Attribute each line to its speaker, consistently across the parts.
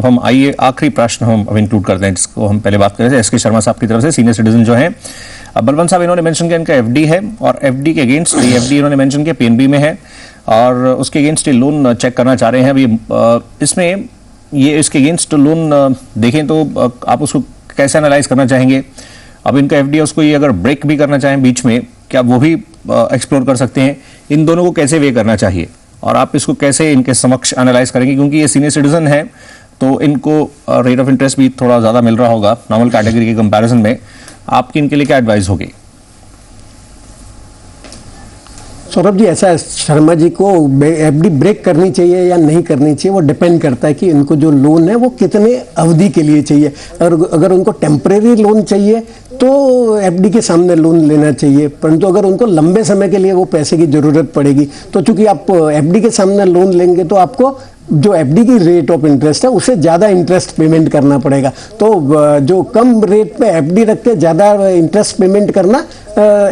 Speaker 1: अब हम आइए आखिरी प्रश्न हम अब इंक्लूड करते हैं, जिसको हम पहले बात कर रहे थे एसके शर्मा साहब की तरफ से, सीनियर सिटीजन जो है। बलवंत साहब, इन्होंने मेंशन किया इनका एफडी है और एफडी के अगेंस्ट ये एफडी इन्होंने मेंशन किया पीएनबी में है और उसके अगेंस्ट ये लोन चेक करना चाह रहे हैं। अभी इसमें ये इसके अगेंस्ट लोन देखें तो आप उसको कैसे एनालाइज करना चाहेंगे? अब इनका एफडी है, उसको ये अगर ब्रेक भी करना चाहें बीच में, क्या वो भी एक्सप्लोर कर सकते हैं? इन दोनों को कैसे वे करना चाहिए और आप इसको कैसे इनके समक्ष एनालाइज करेंगे? क्योंकि ये सीनियर सिटीजन है तो इनको रेट ऑफ इंटरेस्ट भी थोड़ा ज़्यादा मिल रहा होगा नॉर्मल कैटेगरी के कंपैरिजन में। आपकी इनके लिए क्या एडवाइस होगी?
Speaker 2: सौरभ जी, ऐसा है, शर्मा जी को एफडी ब्रेक करनी चाहिए या नहीं करनी चाहिए वो डिपेंड करता है कि इनको जो लोन है वो कितने अवधि के लिए चाहिए। अगर उनको टेम्परेरी लोन चाहिए तो एफडी के सामने लोन लेना चाहिए, परंतु अगर उनको लंबे समय के लिए वो पैसे की ज़रूरत पड़ेगी तो चूंकि आप एफडी के सामने लोन लेंगे तो आपको जो एफडी की रेट ऑफ इंटरेस्ट है उससे ज़्यादा इंटरेस्ट पेमेंट करना पड़ेगा। तो जो कम रेट पे एफडी रख के ज़्यादा इंटरेस्ट पेमेंट करना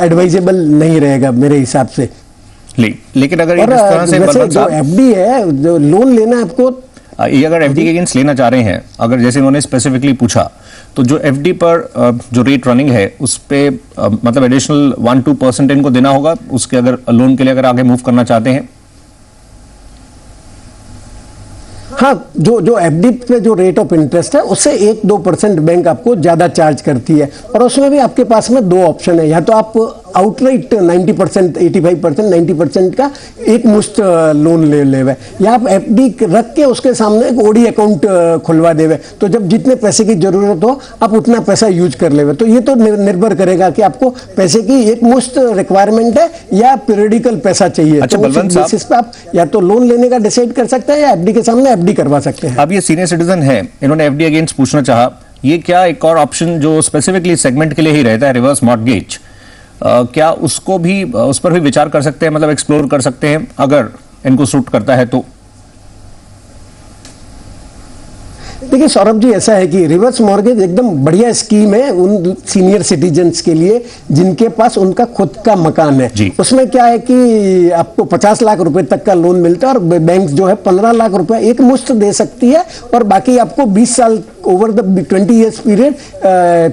Speaker 2: एडवाइजेबल नहीं रहेगा मेरे हिसाब से।
Speaker 1: लेकिन अगर इस तरह से
Speaker 2: जो एफडी है, जो लोन लेना है आपको,
Speaker 1: ये अगर एफडी के अगेंस्ट लेना चाह रहे हैं, अगर जैसे उन्होंने स्पेसिफिकली पूछा, तो जो एफडी पर जो रेट रनिंग है उस पे मतलब एडिशनल 1-2% इनको देना होगा उसके, अगर लोन के लिए अगर आगे मूव करना चाहते हैं।
Speaker 2: हाँ, जो एफडी पे जो रेट ऑफ इंटरेस्ट है उससे 1-2% बैंक आपको ज़्यादा चार्ज करती है और उसमें भी आपके पास में दो ऑप्शन है, या तो आप आउटराइट 90%, 85%, 90% का एक मुश्त लोन ले लेवे, या आप एफडी रख के उसके सामने एक ओडी अकाउंट खुलवा देवे, तो जब जितने पैसे की जरूरत हो आप उतना पैसा यूज कर लेवे। तो ये तो निर्भर करेगा कि आपको पैसे की एक मुश्त रिक्वायरमेंट है या पीरियडिकल पैसा चाहिए।
Speaker 1: अच्छा,
Speaker 2: तो उस बेसिस पे आप या तो लोन लेने का डिसाइड कर सकते हैं या एफडी के सामने एफडी करवा सकते हैं।
Speaker 1: अब ये सीनियर सिटीजन है, इन्होंने एफडी अगेंस्ट पूछना चाहा, ये क्या एक और ऑप्शन जो स्पेसिफिकली सेगमेंट के लिए ही रहता है, रिवर्स मॉर्टगेज, क्या उसको भी उस पर भी विचार कर सकते हैं, मतलब एक्सप्लोर कर सकते हैं अगर इनको सूट करता है तो?
Speaker 2: देखिए सौरभ जी, ऐसा है कि रिवर्स मॉर्गेज एकदम बढ़िया स्कीम है उन सीनियर सिटीजन्स के लिए जिनके पास उनका खुद का मकान है। उसमें क्या है कि आपको 50 लाख रुपए तक का लोन मिलता है और बैंक जो है 15 लाख रुपए एक मुश्त दे सकती है और बाकी आपको 20 साल over the 20 years period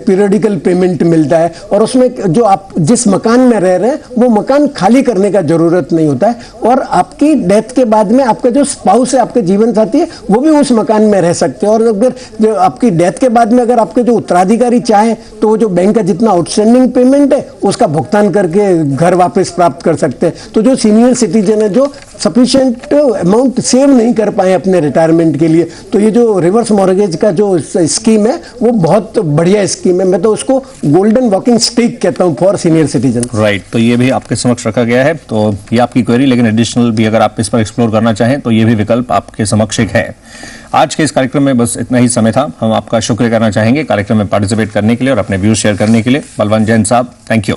Speaker 2: periodical payment मिलता है। और उसमें जो आप जिस मकान में रह रहे हैं वो मकान खाली करने का जरूरत नहीं होता है और आपकी डेथ के बाद में आपका जो स्पाउस है, आपके जीवन साथी है, वो भी उस मकान में रह सकते हैं। और अगर जो आपकी डेथ के बाद में अगर आपके जो उत्तराधिकारी चाहे तो जो बैंक का जितना आउटस्टैंडिंग पेमेंट है उसका भुगतान करके घर वापस प्राप्त कर सकते हैं। तो जो सीनियर सिटीजन है जो सफिशिएंट अमाउंट सेव नहीं कर पाए अपने रिटायरमेंट के लिए, तो ये जो रिवर्स मॉर्गेज का जो स्कीम है वो बहुत बढ़िया स्कीम है। मैं तो उसको गोल्डन वॉकिंग स्टिक कहता हूँ फॉर सीनियर सिटीजन।
Speaker 1: राइट, तो ये भी आपके समक्ष रखा गया है। तो ये आपकी क्वेरी, लेकिन एडिशनल भी अगर आप इस पर एक्सप्लोर करना चाहें तो ये भी विकल्प आपके समक्ष एक है। आज के इस कार्यक्रम में बस इतना ही समय था। हम आपका शुक्रिया करना चाहेंगे कार्यक्रम में पार्टिसिपेट करने के लिए और अपने व्यूज शेयर करने के लिए। बलवंत जैन साहब, थैंक यू।